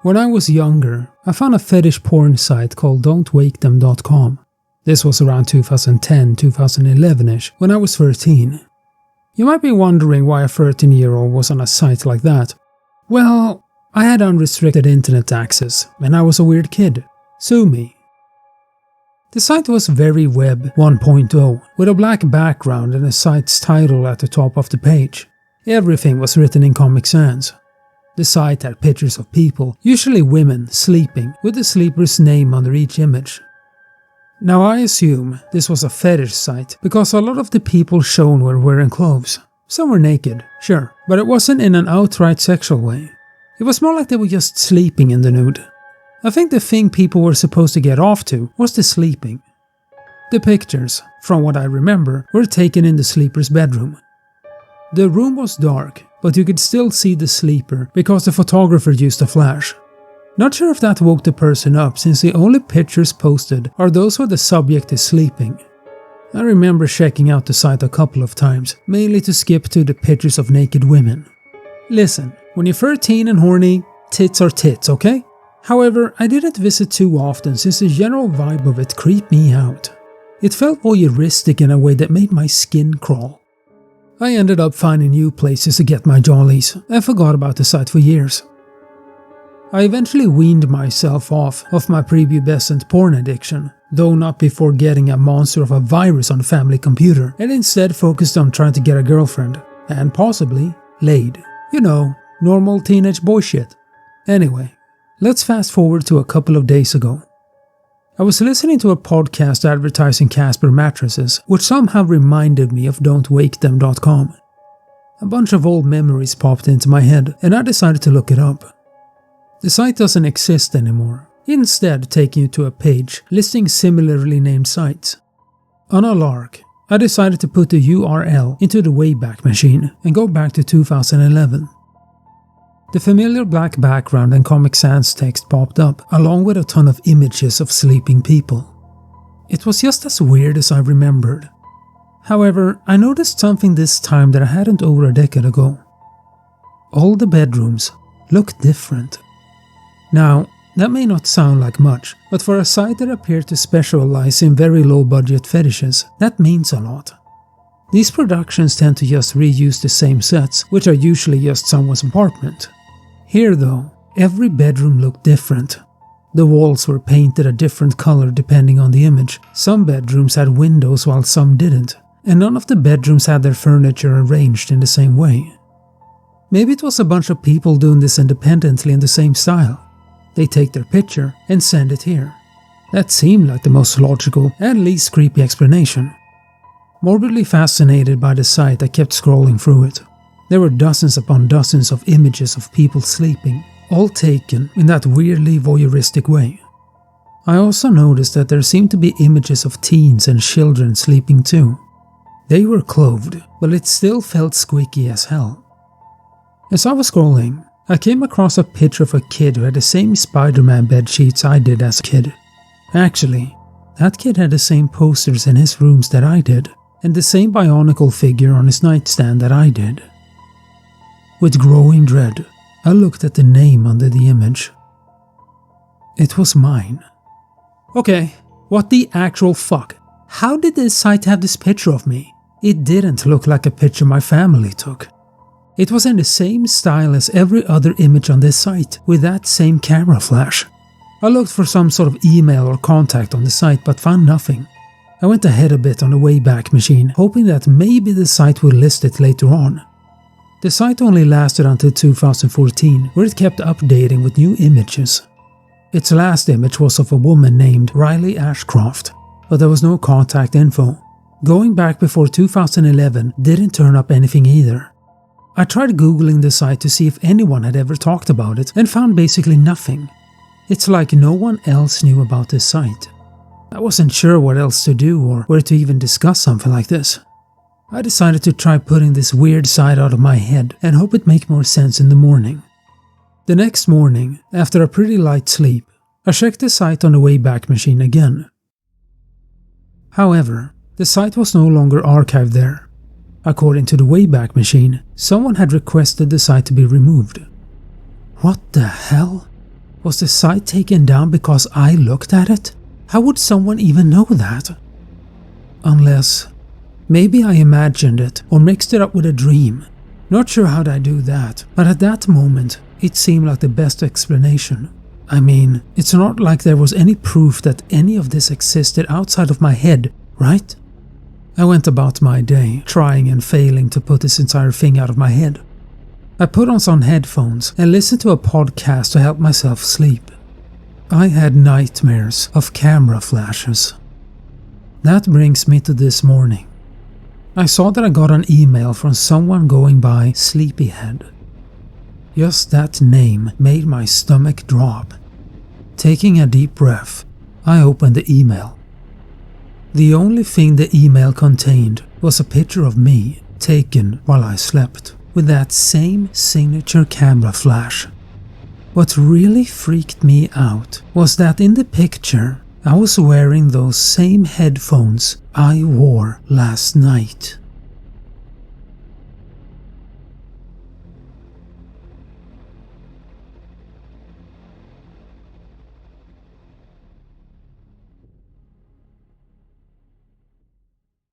When I was younger, I found a fetish porn site called don'twakethem.com. This was around 2010-2011ish, when I was 13. You might be wondering why a 13-year-old was on a site like that. Well, I had unrestricted internet access, and I was a weird kid. Sue me. The site was very Web 1.0, with a black background and the site's title at the top of the page. Everything was written in Comic Sans. The site had pictures of people, usually women, sleeping, with the sleeper's name under each image. Now I assume this was a fetish site because a lot of the people shown were wearing clothes. Some were naked, sure, but it wasn't in an outright sexual way. It was more like they were just sleeping in the nude. I think the thing people were supposed to get off to was the sleeping. The pictures, from what I remember, were taken in the sleeper's bedroom. The room was dark, but you could still see the sleeper because the photographer used a flash. Not sure if that woke the person up, since the only pictures posted are those where the subject is sleeping. I remember checking out the site a couple of times, mainly to skip to the pictures of naked women. Listen, when you're 13 and horny, tits are tits, okay? However, I didn't visit too often since the general vibe of it creeped me out. It felt voyeuristic in a way that made my skin crawl. I ended up finding new places to get my jollies and forgot about the site for years. I eventually weaned myself off of my prepubescent porn addiction, though not before getting a monster of a virus on the family computer, and instead focused on trying to get a girlfriend, and possibly laid. You know, normal teenage boy shit. Anyway, let's fast forward to a couple of days ago. I was listening to a podcast advertising Casper mattresses, which somehow reminded me of don'twakethem.com. A bunch of old memories popped into my head, and I decided to look it up. The site doesn't exist anymore, instead taking you to a page listing similarly named sites. On a lark, I decided to put the URL into the Wayback Machine and go back to 2011. The familiar black background and Comic Sans text popped up, along with a ton of images of sleeping people. It was just as weird as I remembered. However, I noticed something this time that I hadn't over a decade ago. All the bedrooms looked different. Now, that may not sound like much, but for a site that appeared to specialize in very low-budget fetishes, that means a lot. These productions tend to just reuse the same sets, which are usually just someone's apartment. Here though, every bedroom looked different. The walls were painted a different color depending on the image. Some bedrooms had windows while some didn't, and none of the bedrooms had their furniture arranged in the same way. Maybe it was a bunch of people doing this independently in the same style. They take their picture and send it here. That seemed like the most logical and least creepy explanation. Morbidly fascinated by the site, I kept scrolling through it. There were dozens upon dozens of images of people sleeping, all taken in that weirdly voyeuristic way. I also noticed that there seemed to be images of teens and children sleeping too. They were clothed, but it still felt squeaky as hell. As I was scrolling, I came across a picture of a kid who had the same Spider-Man bedsheets I did as a kid. Actually, that kid had the same posters in his rooms that I did, and the same Bionicle figure on his nightstand that I did. With growing dread, I looked at the name under the image. It was mine. Okay, what the actual fuck? How did this site have this picture of me? It didn't look like a picture my family took. It was in the same style as every other image on this site, with that same camera flash. I looked for some sort of email or contact on the site but found nothing. I went ahead a bit on the Wayback Machine, hoping that maybe the site would list it later on. The site only lasted until 2014, where it kept updating with new images. Its last image was of a woman named Riley Ashcroft, but there was no contact info. Going back before 2011 didn't turn up anything either. I tried googling the site to see if anyone had ever talked about it and found basically nothing. It's like no one else knew about this site. I wasn't sure what else to do or where to even discuss something like this. I decided to try putting this weird side out of my head and hope it make more sense in the morning. The next morning, after a pretty light sleep, I checked the site on the Wayback Machine again. However, the site was no longer archived there. According to the Wayback Machine, someone had requested the site to be removed. What the hell? Was the site taken down because I looked at it? How would someone even know that? Unless, maybe I imagined it or mixed it up with a dream. Not sure how'd I do that, but at that moment, it seemed like the best explanation. I mean, it's not like there was any proof that any of this existed outside of my head, right? I went about my day, trying and failing to put this entire thing out of my head. I put on some headphones and listened to a podcast to help myself sleep. I had nightmares of camera flashes. That brings me to this morning. I saw that I got an email from someone going by Sleepyhead. Just that name made my stomach drop. Taking a deep breath, I opened the email. The only thing the email contained was a picture of me taken while I slept, with that same signature camera flash. What really freaked me out was that in the picture, I was wearing those same headphones I wore last night.